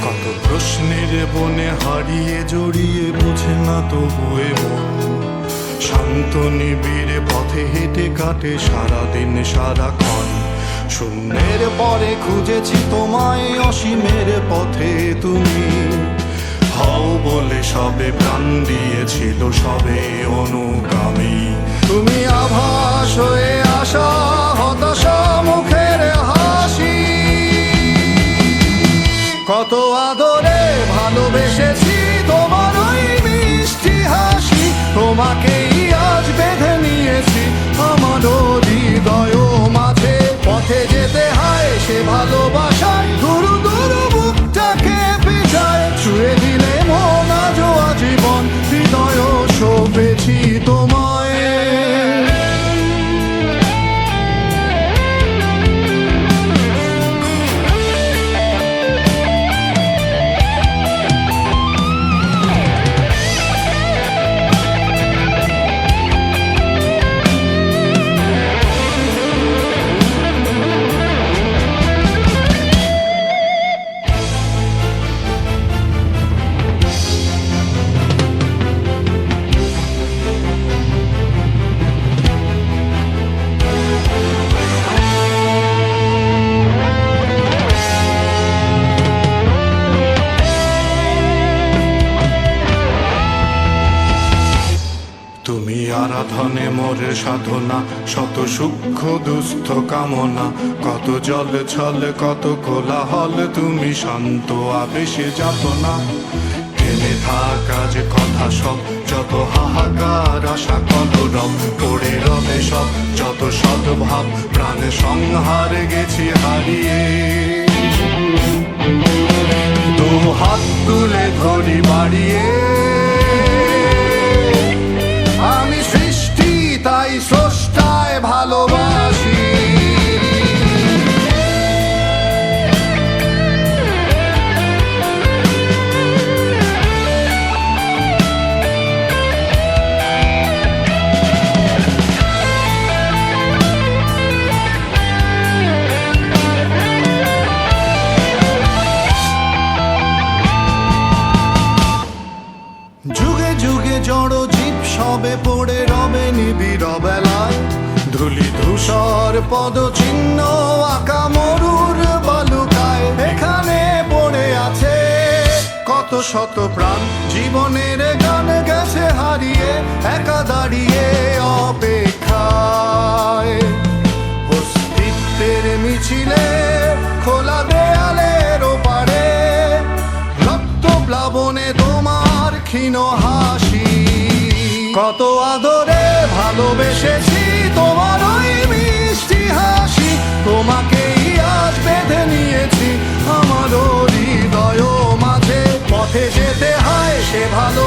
কত প্রশ্নের বনে হারিয়ে জড়িয়ে বোঝে না তবুয়ে মন, শান্ত নিবিড় পথে হেঁটে কাটে সারাদিন সারাক্ষণ। শূন্যের পরে খুঁজেছি তোমায়, অসীমের পথে তুমি হও বলে সবে প্রাণ দিয়েছিল, সবে অনুগামী। তুমি আভাস হয়ে আসা, হতাশা মুখের হাসি, কত আদরে ভালোবেসেছি তোমার ওই মিষ্টি হাসি। তোমাকেই আজ বেঁধে নিয়েছি আমার হৃদয় মাঝে, পথে যেতে হয় সে ভালোবাসায়, দুরু দুরু বুকটাকে পিছায় ছুঁয়ে দিলে মন আজও আজীবন, হৃদয় সপেছি তোমায়। তুমি আরাধনে মোর সাধনা, শত সূক্ষ্ম দুস্থ কামনা, কত জল ছল কত কোলাহল, তুমি শান্ত আবেশে যাতনা। থেমে থাকা যে কথা সব, যত হাহাকার আশা কলরব, পড়ে রবে সব যত সদ্ভাব, প্রাণে সংহার গেছি হারিয়ে। দু হাত তুলে ধরি বাড়িয়ে, আমি সৃষ্টি তাই স্রষ্টায় ভালোবাসি। যুগে যুগে জড় জীব সবে পড়ে রবে নিবিড় বেলায়, ধুলি ধূসর পদ চিহ্ন আঁকা মরুর বালুকায়। এখানে পড়ে আছে কত শত প্রাণ, জীবনের গান গেছে হারিয়ে, একা দাঁড়িয়ে অপেক্ষায়। অস্তিত্বের মিছিলে খোলা দেয়ালের ওপারে, রক্ত প্লাবনে তোমার ক্ষীণ হাসি, কত আদরে ভালোবেসেছি তোমার ওই মিষ্টি হাসি। তোমাকেই আজ বেঁধে নিয়েছি আমার হৃদয় মাঝে, পথে যেতে হয় সে ভালো